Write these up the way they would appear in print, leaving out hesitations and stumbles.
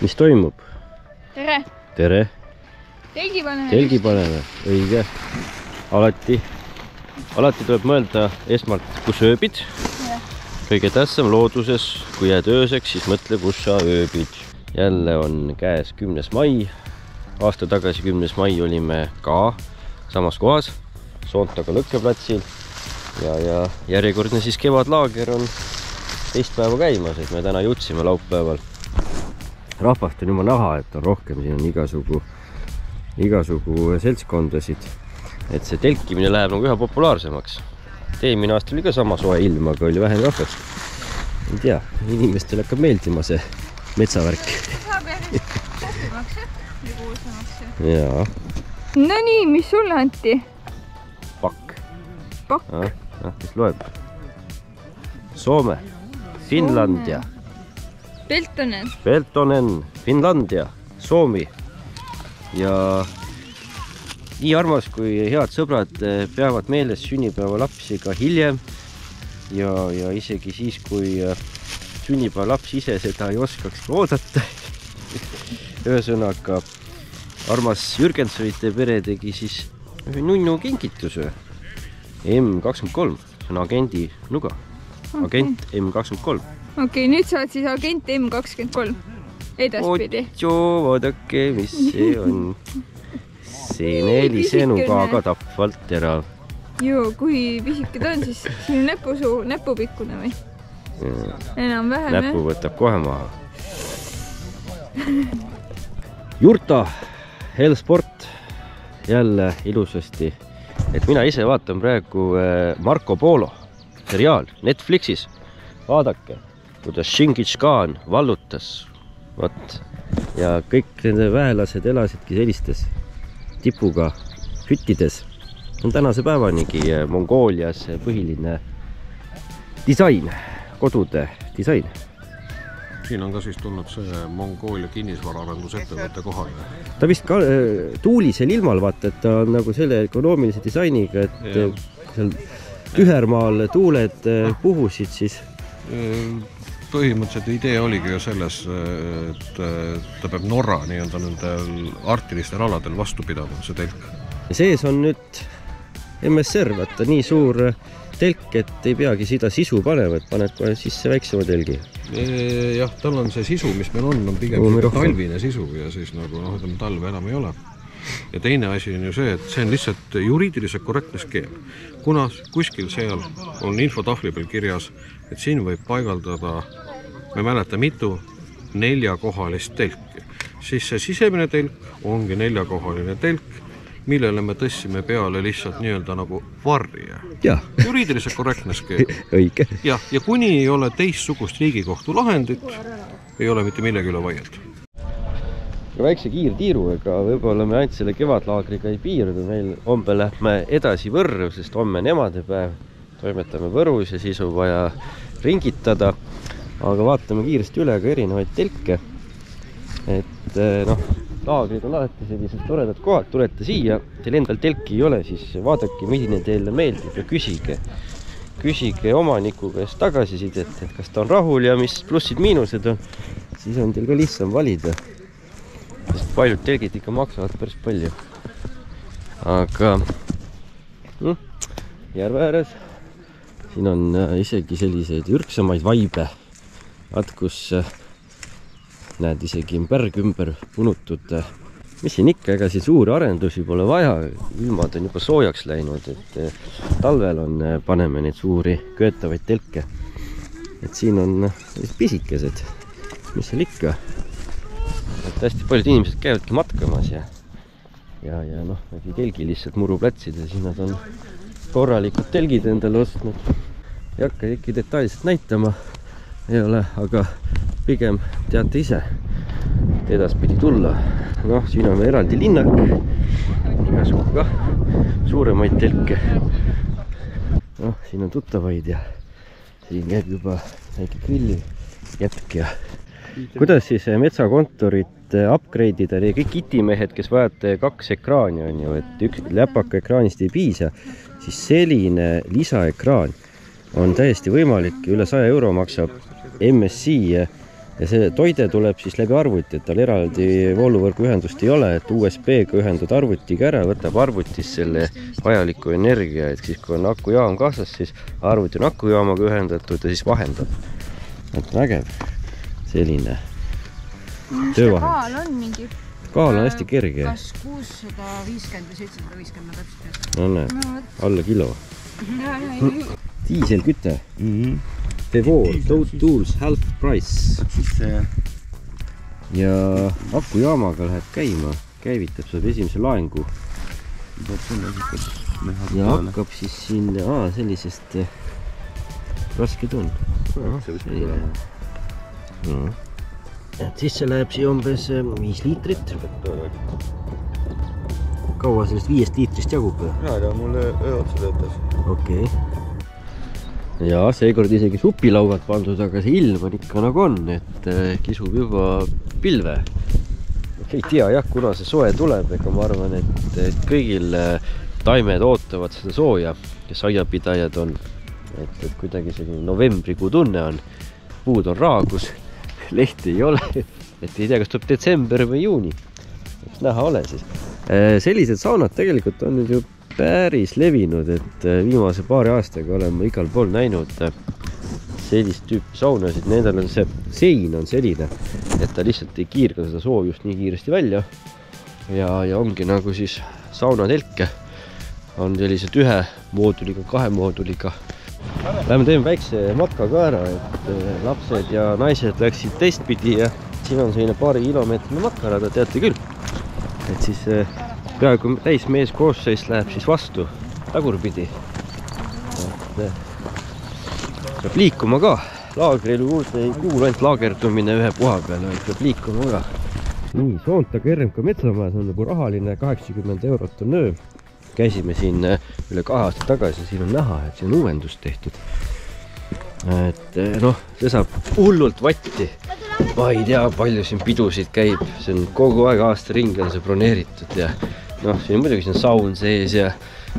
Mis toimub? Tere! Tere! Telgi paneme. Telgi paneme, õige. Alati tuleb mõelda esmalt, kus ööbid. Kõige tähtsam looduses, kui jääd ööseks, siis mõtle, kus sa ööbid. Jälle on käes 10. mai. Aasta tagasi 10. mai olime ka samas kohas, Soontaga lõkkeplatsil. Ja järjekordne siis kevadlaager on teist päeva käimas, et me täna jõudsime laupäeval. Rahvast on juba näha, et on rohkem, siin on igasugu seltskondasid. Et see telkimine läheb nagu üha populaarsemaks. Eelmine aasta oli ka sama soe ilm, aga oli vähem rahvast. Ei tea, inimestele hakkab meeldima see metsavärk. Saab järjest kohtumaks ja kuulsamaks. Jaa. No nii, mis sulle anti? Pakk. Pakk? Mis loeb? Soome. Finlandia. Peltonen. Finlandia. Suomi. Ja nii armas, kui head sõbrad peavad meeles sünnipäeva lapsi ka hiljem. Ja isegi siis, kui sünnipäeva laps ise seda ei oskaks oodata. Ühesõnaga, armas Jürgensonite pere tegi siis ühe nunnu kingituse. M23, see on agendi nuga. Agent M23. Okei, nüüd sa oled siis agent M23 edaspidi. Vaadake, mis see on. See nelise nugaga tapvalt terav. Joo, kui pisike ta on, siis siin on näpupikkune või? Enam vähem. Näpu võtab kohe maha. Jurta, Hellsport, jälle ilusasti. Et mina ise vaatan praegu Marco Polo seriaal Netflixis. Vaadake, kuidas Genghis Khan vallutas. Võt. Ja kõik nende väelased elasidki sellistes tipuga hüttides. On tänase päevanigi Mongoolias põhiline disain, kodude disain. Siin on ka siis tulnud see Mongoolia kinnisvaraarendusettevõtte kohale. Ta vist ka tuulisel ilmal vaata, et ta on nagu selle ökonoomilise disainiga, et seal Tühermaal tuuled puhusid siis. Põhimõtteliselt idee oligi ju selles, et ta peab Norra nii-öelda nendel arktilistel aladel vastu pidama, see telk. Sees on nüüd MSR, vaata nii suur telk, et ei peagi seda sisu panema, et paned kohe sisse väiksema telgi. Jah, tal on see sisu, mis meil on pigem talvine sisu ja siis nagu talve enam ei ole. Ja teine asi on ju see, et see on lihtsalt juriidiliselt korrektne skeem. Kuna kuskil seal on infotahvli peal kirjas, et siin võib paigaldada, ma ei mäleta mitu, 4-kohalist telki. Siis see sisemine telk ongi 4-kohaline telk, millele me tõstsime peale lihtsalt nii-öelda nagu varje. Juriidiliselt korrektne skeem. Õige. Ja kuni ei ole teistsugust Riigikohtu lahendit, ei ole mitte millegi üle vaielda. Väikse kiirtiiruga võib-olla me ainult selle kevadlaagriga ei piirdu. Meil homme lähme edasi Võrru, sest homme on emadepäev. Toimetame Võrus ja siis on vaja ringitada. Aga vaatame kiiresti üle ka erinevaid telke. Et laagrid on alati sellised toredad kohad. Tulete siia, teil endal telki ei ole, siis vaadake, milline teile meeldib ja küsige omaniku käest tagasisidet, et kas ta on rahul ja mis plussid-miinused on. Siis on teil ka lihtsam valida. Sest paljud telgid ikka maksavad päris palju. Aga järve ääres siin on isegi selliseid ürksamaid vaibe. Vaat kus näed isegi pärg ümber punutud. Mis siin ikka, ega siin suuri arendusi pole vaja. Ilmad on juba soojaks läinud, et talvel paneme neid suuri köetavaid telke. Et siin on pisikesed, mis seal ikka. Et hästi paljud inimesed käivadki matkamas ja telgi lihtsalt muruplatsid ja siin nad on korralikud telgid endale ostnud. Ei hakka ikka detailselt näitama, ei ole, aga pigem teate ise edaspidi tulla. Siin on eraldi linnak, igasugu ka suuremaid telke. Siin on tuttavaid ja siin käib juba väike grilli jätk ja kuidas siis metsakontorit upgrade ida, kõik itimehed, kes vajate 2 ekraani on ju, et üks läpaka ekraanist ei piisa, siis selline lisaekraan on täiesti võimalik, üle 100 € maksab MSI ja see toide tuleb siis läbi arvuti, et tal eraldi vooluvõrgu ühendust ei ole, et USB-ga ühendud arvutiga ära, võtab arvutis selle vajaliku energia, et siis kui on akujaam kaasas, siis arvuti on akujaamaga ühendatud ja siis vahendab. Et vägev selline töövahend. Kaal on mingi? Kaal on hästi kerge. Kas 650 või 750 ma täpselt no näe, alla kilo. Diiselküte. Devor, Tools, half price. Ja akujaamaga läheb käima, käivitab, saab esimese laengu. Ja hakkab siis siin sellisest raske tund. Et siis see läheb siia umbes 5 liitrit. Kaua sellest 5 liitrist jagub? Ja mulle otsa töötas. Okei. Ja seekord isegi supilaugad pandud, aga see ilm on ikka nagu on, et kisub juba pilve. Ei tea jah, kuna see soe tuleb, ega ma arvan, et kõigil taimed ootavad seda sooja, kes aiapidajad on. Et kuidagi selline novembrikuu tunne on, puud on raagus, lehti ei ole, et ei tea, kas tuleb detsember või juuni. Eks näha ole siis. Sellised saunad tegelikult on nüüd ju päris levinud, et viimase paari aastaga olen ma igal pool näinud sellist tüüpi saunasid. Nendel on see sein on selline, et ta lihtsalt ei kiirga seda soojust nii kiiresti välja. Ja ongi nagu siis saunatelke on sellised 1 mooduliga, 2 mooduliga. Lähme teeme väikse matka ka ära, et lapsed ja naised läksid teistpidi ja siin on selline paari kilomeetrine matkarada, teate küll. Et siis peaaegu täis mees koosseis läheb siis vastu tagurpidi. Peab liikuma ka. Laagril juurde ei kuulu ainult laagerdumine ühe puha peale, vaid peab liikuma ka. Nii, Soontaga RMK Metsamajas on nagu rahaline 80 eurot on öö. Käisime siin üle 2 aastat tagasi, siin on näha, et siin on uuendust tehtud. Et noh, see saab hullult vatti. Ma ei tea, palju siin pidusid käib. See on kogu aeg aasta ringi on see broneeritud ja noh, siin muidugi siin saun sees ja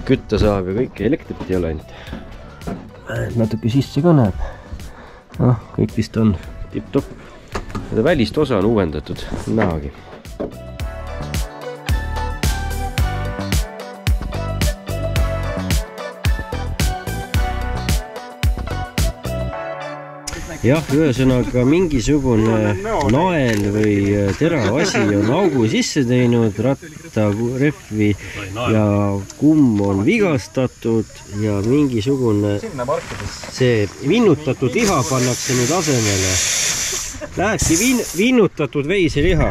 kütta saab ja kõike, elektrit ei ole ainult. Natuke sisse ka näeb. Noh, kõik vist on tipp-topp. Seda välist osa on uuendatud, nähagi. Jah, ühesõnaga mingisugune nael või terav asi on augu sisse teinud, rattarehvi ja kumm on vigastatud ja mingisugune see vinnutatud liha pannakse nüüd asemele. Lähebki vinnutatud veiseliha.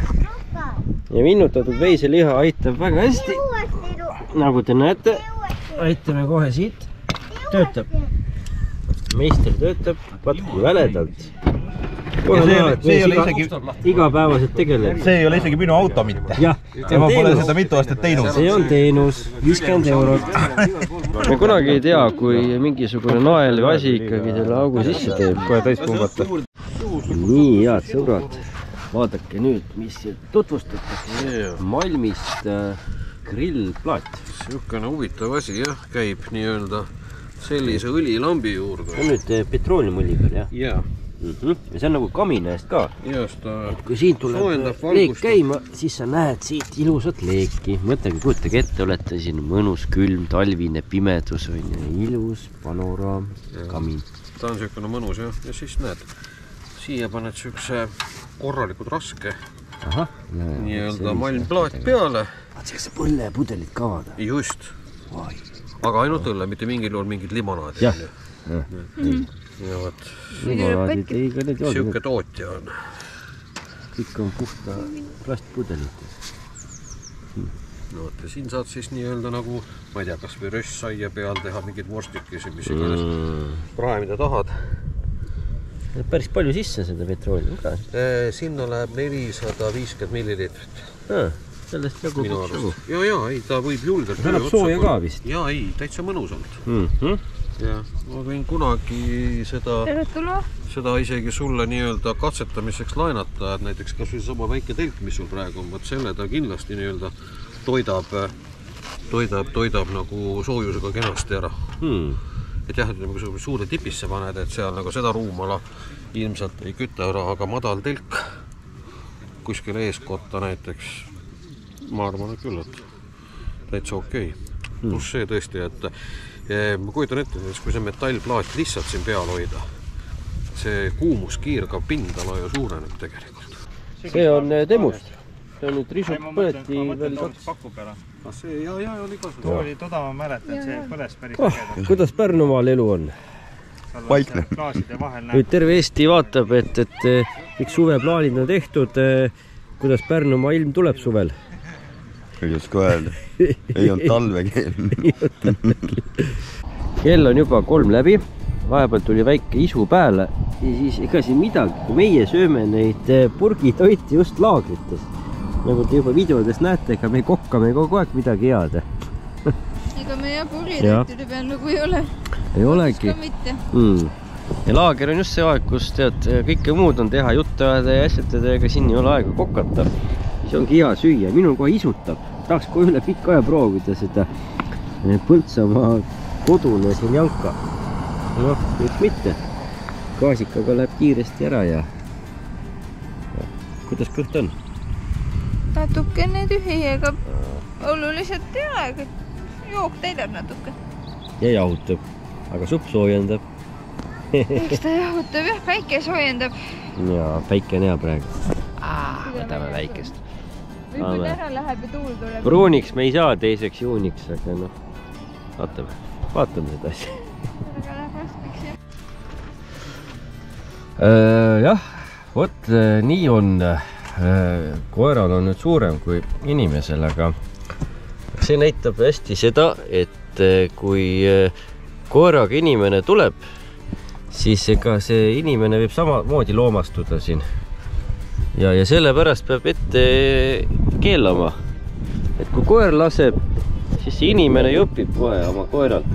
Ja vinnutatud veiseliha aitab väga hästi. Nagu te näete, aitame kohe siit. Töötab. Meister töötab, vaat kui väledalt. Igapäevaselt tegeleb. See ei ole isegi minu auto mitte. Ja ma pole seda mitu aastat teinud. See on teenus, 50 eurot. Me kunagi ei tea, kui mingisugune nael või asi ikkagi selle augu sisse teeb. Kohe täis pumbata. Nii, head sõbrad. Vaadake nüüd, mis tutvustatakse Malmist grillplaat. Siukene huvitav asi jah, käib nii-öelda sellise õlilambi juurde. See on nüüd petrooliumõli peal, jah? Jaa. Ja see on nagu kamina eest ka. Just, kui siin tuleb leek käima, siis sa näed siit ilusat leeki. Mõtlegi, kujutage ette, olete siin mõnus, külm, talvine, pimedus, ilus, panoraam, kamin. Ta on siukene mõnus jah. Ja siis näed, siia paned siukse korralikud raske nii-öelda malmplaat peale. Vaat see põllepudelid ka vaada. Just. Aga ainult õlle, mitte mingil juhul mingid limonaadi. Jah. Ja võt. Limonaadid ei ka need jood. Siuke tootja on. Kõik on puhta plastpudelid. No, ja siin saad siis nii-öelda nagu, ma ei tea, kas või röstsaia peal teha mingid vorstikesi, mis iganes prae, mida tahad. Päris palju sisse seda petroolium ka? Sinna läheb 450 millilitrit. Sellest jagub üks jagu. Ja, ei, ta võib julgelt. See annab sooja ka vist? Ja, ei, täitsa mõnusalt. Ja, ma võin kunagi seda isegi sulle nii-öelda katsetamiseks laenata, et näiteks kas või sama väike telk, mis sul praegu on, võt selle ta kindlasti nii-öelda toidab nagu soojusega kenasti ära. et jah, kui sa suurde tipisse paned, et seal nagu seda ruumala ilmselt ei küta ära, aga madal telk kuskil eeskotta näiteks, ma arvan küll, et täitsa okei. Plus see tõesti, et ma kujutan ette, kui see metallplaat lihtsalt siin peal hoida, see kuumus kiirgav pindala ju suureneb tegelikult. See on temust. See on nüüd risub põleti veel kaks. See oli ka see oli toda, ma mäletan, see põles päris ägedalt. Kuidas Pärnumaal elu on? Vaikne. Klaaside vahel Nüüd terve Eesti vaatab, et kõik suveplaanid on tehtud. Kuidas Pärnumaa ilm tuleb suvel? Ei oska öelda. Ei on talvekeel. Kell on juba 3 läbi. Vahepeal tuli väike isu pääle. Ja siis ega siin midagi. Meie sööme neid purgitoiti just laagrites. Nagu te juba videodes näete, ega me kokkame kogu aeg midagi head. Ega me jah purgitoitide peal nagu ei ole. Ei olegi. Ka mitte. Ja laager on just see aeg, kus tead, kõike muud on teha, juttu ajada ja asjatada, ega siin ei ole aega kokata. See ongi hea süüa. Minul kohe isutab. Tahaks kohe üle pikka aja proovida seda Põltsamaa kodune seljanka. Noh, miks mitte. Gaasikaga läheb kiiresti ära ja kuidas kõht on? Natukene tühi, ega oluliselt ei ole, aga jook täidab natuke. Ja jahutab, aga supp soojendab. Eks ta jahutab jah, päike soojendab. Ja päike on hea praegu. Võtame väikest. Võib-olla ära läheb ja tuul tuleb. Pruuniks me ei saa 2. juuniks, aga noh, vaatame seda asja. Aga läheb raskeks jah. Jah, vot nii on. Koeral on nüüd suurem kui inimesel, aga see näitab hästi seda, et kui koeraga inimene tuleb, siis ega see inimene võib samamoodi loomastuda siin. Ja sellepärast peab ette keelama. Et kui koer laseb, siis see inimene ju õpib kohe oma koeralt.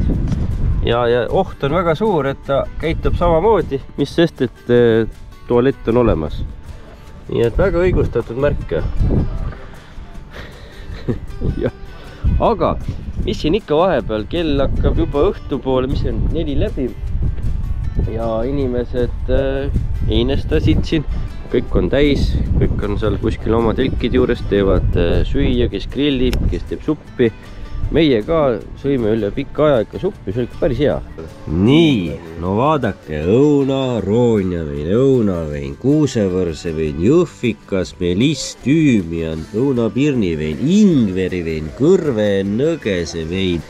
Ja oht on väga suur, et ta käitub samamoodi, mis sest, et tualett on olemas. Nii et väga õigustatud märke. Aga mis siin ikka vahepeal, kell hakkab juba õhtu poole, mis on 4 läbi. Ja inimesed einestasid siin, kõik on täis, kõik on seal kuskil oma telkide juures, teevad süüa, kes grillib, kes teeb suppi. Meie ka sõime üle pikka aja ikka suppi, see oli ikka päris hea. Nii, no vaadake, õuna, roonjavein, õunavein, kuusevõrsevein, jõhvikas, meliss, tüümian, õunapirnivein, ingverivein, kõrve, nõgesevein.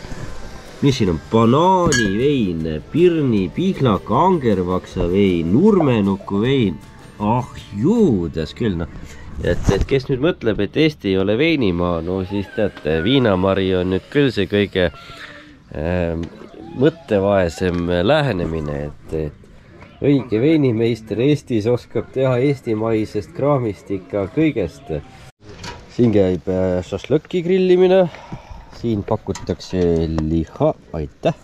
Mis siin on? Banaanivein, pirni, pihlaka, angervaksavein, nurmenukuvein. Ah, juudas küll, noh. Et kes nüüd mõtleb, et Eesti ei ole veinimaa, no siis teate, viinamari on nüüd küll see kõige mõttevaesem lähenemine, et õige veinimeister Eestis oskab teha eestimaisest kraamist ikka kõigest. Siin käib šašlõki grillimine, siin pakutakse liha, aitäh.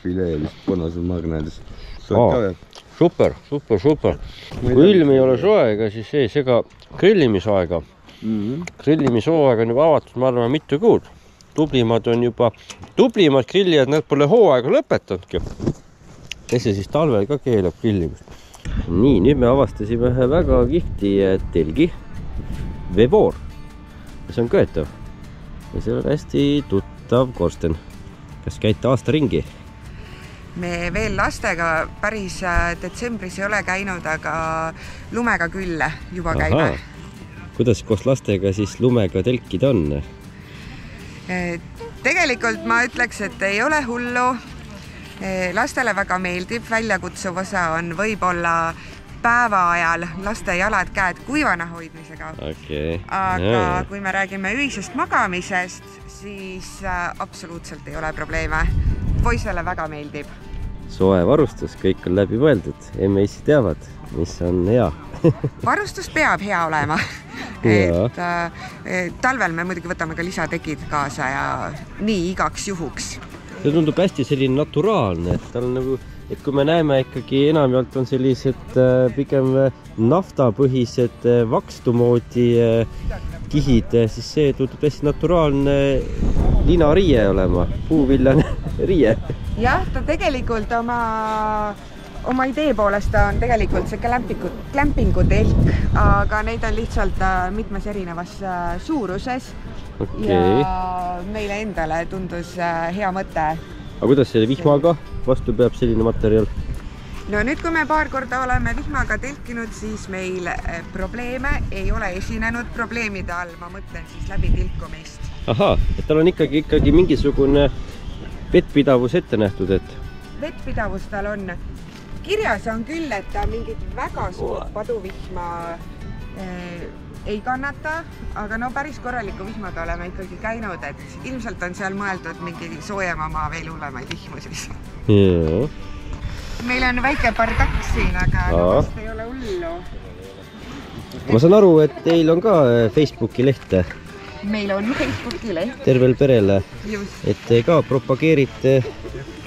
Filee vist punasel magnedis. Super. Kui ilm ei ole soe, ega siis ei sega grillimisaega. Grillimisaeg on juba avatud, ma arvan, mitu kuud. Tublimad grillijad, nad pole hooaega lõpetanudki. Kes see siis talvel ka keelab grillimist. Nii, nüüd me avastasime ühe väga kihvti telgi. Veeboor. See on köetav. Ja see on hästi tuttav korsten. Kas käite aasta ringi? Me veel lastega päris detsembris ei ole käinud, aga lumega küll juba käime. Kuidas koos lastega siis lumega telkida on? Tegelikult ma ütleks, et ei ole hullu. Lastele väga meeldib, väljakutsuv osa on võib-olla päeva ajal laste jalad-käed kuivana hoidmisega. Aga kui me räägime ühisest magamisest, siis absoluutselt ei ole probleeme. Poisele väga meeldib. Soe varustus, kõik on läbi mõeldud. MES-i teavad, mis on hea. Varustus peab hea olema. Talvel me muidugi võtame ka lisatekid kaasa ja nii igaks juhuks. See tundub hästi selline naturaalne, et tal nagu, et kui me näeme ikkagi enamjaolt on sellised pigem naftapõhised vakstumoodi kihid, siis see tundub hästi naturaalne linariie olema, puuvillane riie. Jah, ta tegelikult oma idee poolest on tegelikult see glampingu telk, aga neid on lihtsalt mitmes erinevas suuruses. Ja meile endale tundus hea mõte. Aga kuidas selle vihmaga vastu peab selline materjal? No nüüd, kui me paar korda oleme vihmaga telkinud, siis meil probleeme ei ole esinenud. Probleemide all ma mõtlen siis läbi tilkumist. Ahaa, et tal on ikkagi mingisugune vettpidavus ette nähtud, et? Vettpidavus tal on. Kirjas on küll, et ta mingit väga suurt paduvihma ei kannata, aga no päris korraliku vihmaga oleme ikkagi käinud, et ilmselt on seal mõeldud mingi soojemama veel hullemaid vihmu siis. Jaa. Meil on väike bardakk siin, aga vast ei ole hullu. Ma saan aru, et teil on ka Facebooki lehte. Meil on Facebooki leht. Tervel perele. Just. Et te ka propageerite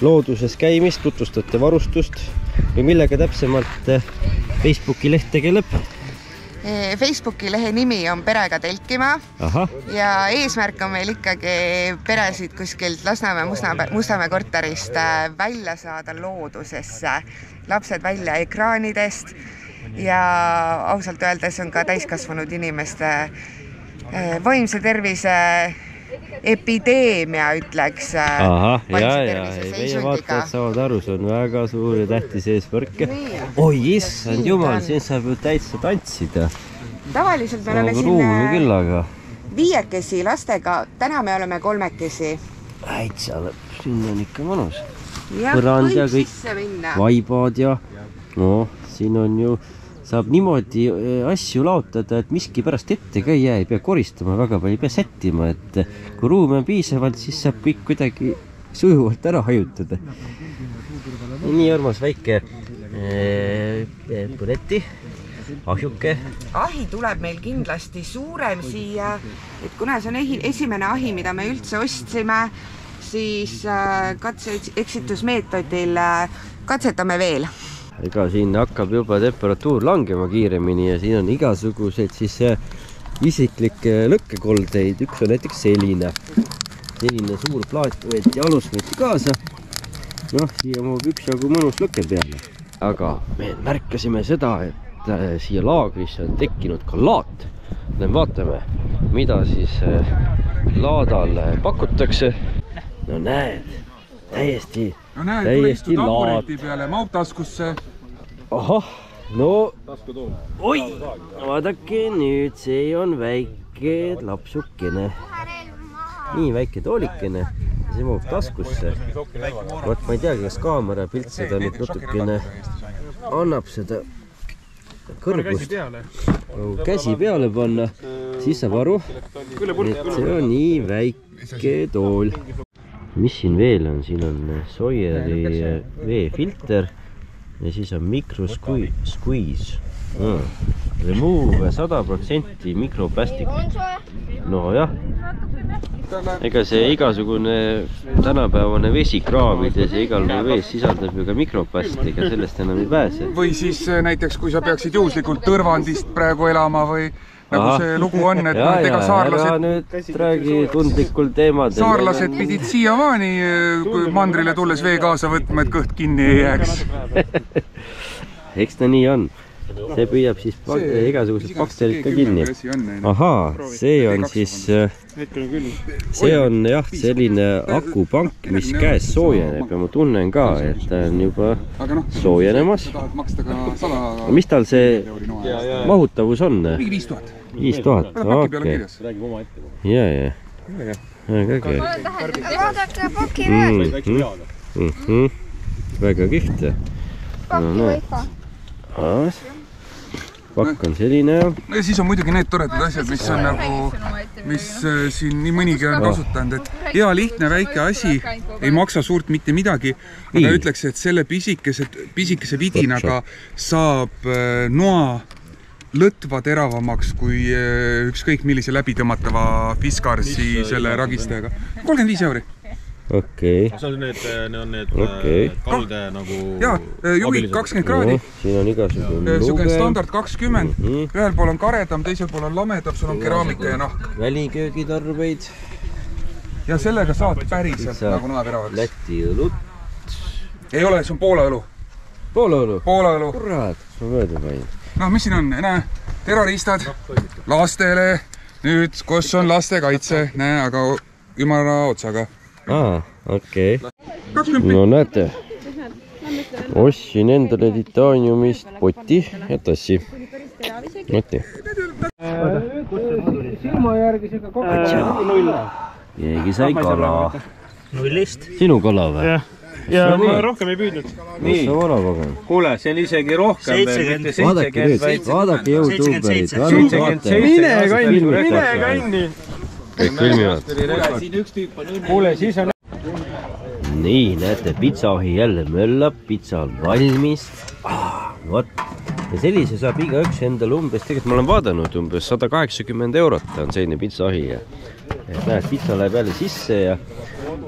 looduses käimist, tutvustate varustust või millega täpsemalt Facebooki leht tegeleb? Facebooki lehe nimi on Perega telkima. Aha. Ja eesmärk on meil ikkagi peresid kuskilt Lasnamäe Mustamäe korterist välja saada loodusesse. Lapsed välja ekraanidest ja ausalt öeldes on ka täiskasvanud inimeste vaimse tervise epideemia, ütleks. Aha, meie vaatajad saavad aru, see on väga suur ja tähtis eesmärk. Oi, issand jumal, siin saab ju täitsa tantsida. Tavaliselt me oleme siin viiekesi lastega, täna me oleme 3-kesi. Äitsa lõpp, siin on ikka mõnus. Põrand ja kõik vaibad ja no, siin on ju saab niimoodi asju laotada, et miski pärast ette ka ei jää, ei pea koristama väga palju, ei pea sättima, et kui ruumi on piisavalt, siis saab kõik kuidagi sujuvalt ära hajutada. Nii armas väike põleti, ahjuke. Ahi tuleb meil kindlasti suurem siia, et kuna see on esimene ahi, mida me üldse ostsime, siis katse-eksitusmeetodil katsetame veel. Ega siin hakkab juba temperatuur langema kiiremini ja siin on igasuguseid siis isiklikke lõkkekoldeid. Üks on näiteks selline suur plaat võeti alusmeti kaasa. Noh, siia muub üksjagu mõnus lõkke peale. Aga me märkasime seda, et siia laagrisse on tekkinud ka laat. Vaatame, mida siis laadal pakutakse. No näed, täiesti laat. Peale maugtaskusse. Ahah, no oi, vaadake nüüd, see on väike lapsukene. Nii väike toolikene, see maub taskusse. Vaat ma ei teagi, kas kaamera pilt seda nüüd natukene annab seda kõrgust. Käsi peale panna, siis saab aru, et see on nii väike tool. Mis siin veel on? Siin on Sawyeri veefilter ja siis on microsqueeze. Remove 100% mikroplastik. No jah, ega see igasugune tänapäevane vesikraavides ja igal vees sisaldab ju ka mikroplasti, ega sellest enam ei pääse. Või siis näiteks, kui sa peaksid juhuslikult tõrvandist praegu elama või nagu see lugu on, et ega saarlased räägi tundlikul teemadel. Saarlased pidid siiamaani mandrile tulles vee kaasa võtma, et kõht kinni ei jääks. Eks ta nii on. See püüab siis igasugused bakterid ka kinni. Ahaa, see on siis see on jah selline akupank, mis käes soojeneb ja ma tunnen ka, et ta on juba soojenemas. Mis tal see mahutavus on? 5000, okei. Ja. Vaadake paki veel. Väga kihvt. Paki võipa. Pakk on selline. Ja siis on muidugi need toredad asjad, mis on nagu, mis siin nii mõnigi on kasutanud, et hea lihtne väike asi ei maksa suurt mitte midagi, aga ütleks, et selle pisikese vidinaga saab noa lõtva teravamaks kui ükskõik millise läbitõmmatava fiskarsi selle ragistajaga. 35 €. okei. see on need kalde nagu... Jaa, juhid 20 kraadi. Siin on igasugune luge. Standard 20. Ühel pool on karedam, teisel pool on lamedam, sul on keraamika ja nahk. Väliköögitarbeid. Ja sellega saad päriselt nagu naeteravaks. Läti õlut. Ei ole, see on Poola õlu. Poola õlu? Poola õlu. Kurat, ma mööda pain. No, mis siin on? Näe, terroristad lastele. Nüüd, kus on lastekaitse? Näe, aga ümara otsaga. Okei. No näete. Ostsin endale titaaniumist poti ja tassi. Mõtti. Silma järgi siuke kokku null. Keegi sai kala. Nullist. Sinu kala või? Ja ma rohkem ei püüdnud. Mis sa vana kogenud? Kuule, see on isegi rohkem. Vaadake nüüd, vaadake YouTuberit. Mine kanni. Kõik filmivad. Kuule, siis on... Nii, näete, pitsaohi jälle möllab, pitsa on valmis. Vot. Ja sellise saab igaüks endale umbes, tegelikult ma olen vaadanud umbes 180 eurot on selline pitsaohi. Näed, pitsa läheb jälle sisse ja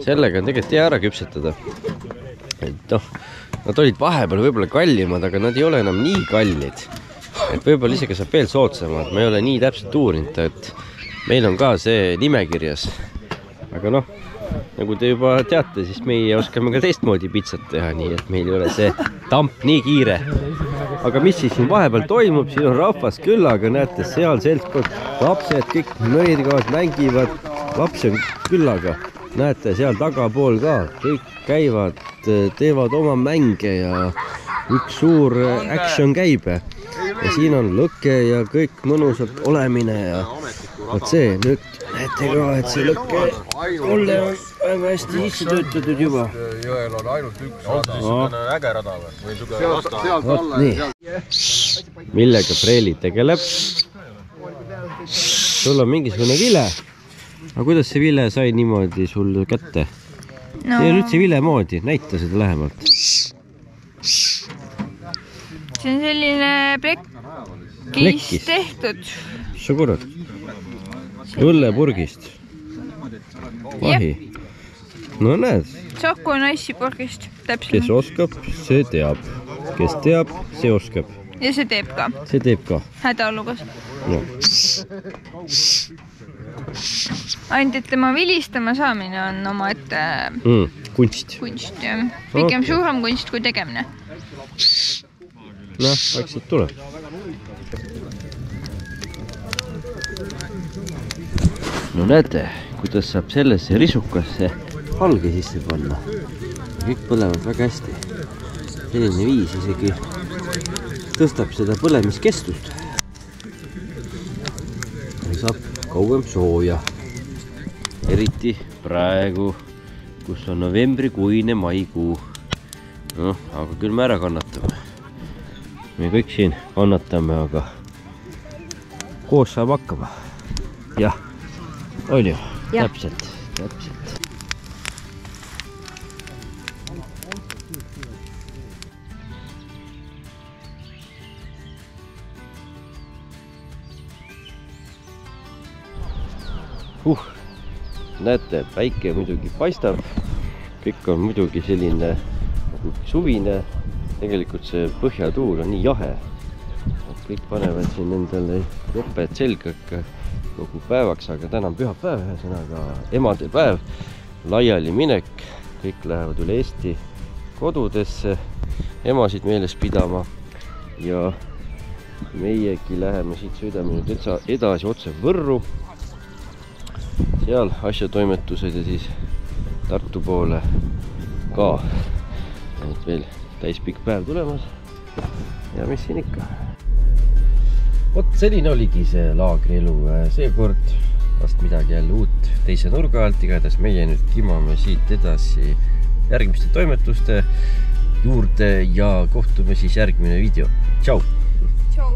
sellega on tegelikult hea ära küpsetada. Noh, nad olid vahepeal võib-olla kallimad, aga nad ei ole enam nii kallid. Et võib-olla isegi saab veel soodsamad. Ma ei ole nii täpselt uurinud, et meil on ka see nimekirjas. Aga noh, nagu te juba teate, siis meie oskame ka teistmoodi pitsat teha, nii et meil ei ole see tamp nii kiire. Aga mis siis siin vahepeal toimub, siin on rahvas küllaga, näete, seal seltskond, lapsed kõik möödiga mängivad, lapsi on küllaga. Näete, seal tagapool ka, kõik käivad, teevad oma mänge ja üks suur action käib. Ja siin on lõkke ja kõik mõnusalt olemine ja võt see, nüüd näete ka, et see lõkke olle on väga hästi sisse töötatud juba. Jõel on ainult üks rada, see äge rada või? Vot nii. Millega Preeli tegeleb? Sul on mingisugune vile. Aga kuidas see vile sai niimoodi sul kätte? See on üldse vile moodi, näita seda lähemalt. See on selline plekist tehtud. Mis sa kurat? Õllepurgist. Vahi. No näed. Saku naissipurgist, täpselt. Kes oskab, see teab. Kes teab, see oskab. Ja see teeb ka. See teeb ka. Hädaolukas. No. Ainult, et tema vilistama saamine on oma ette kunst. Kunst, jah. Pigem suurem kunst kui tegemine. Noh, vaikselt tuleb. No näete, kuidas saab sellesse risukasse halge sisse panna. Kõik põlevad väga hästi. Selline viis isegi tõstab seda põlemiskestust. Saab kauem sooja. Eriti praegu, kus on novembrikuine maikuu. Noh, aga küll me ära kannatame. Me kõik siin kannatame, aga koos saab hakkama. Jah, on ju? Täpselt. Näete, päike muidugi paistab. Kõik on muidugi selline suvine. Tegelikult see põhjatuul on nii jahe. Kõik panevad siin endale joped selga kogu päevaks, aga täna on pühapäev, ühesõnaga emadepäev, laiali minek. Kõik lähevad üle Eesti kodudesse emasid meeles pidama ja meiegi läheme siit, sõidame nüüd edasi otse Võrru. Seal asjatoimetused ja siis Tartu poole ka. Et veel täispikk päev tulemas ja mis siin ikka. Vot selline oligi see laagrielu. Seekord vast midagi jälle uut teise nurga alt. Igatahes meie nüüd kimame siit edasi järgmiste toimetuste juurde ja kohtume siis järgmine video. Tšau! Tšau!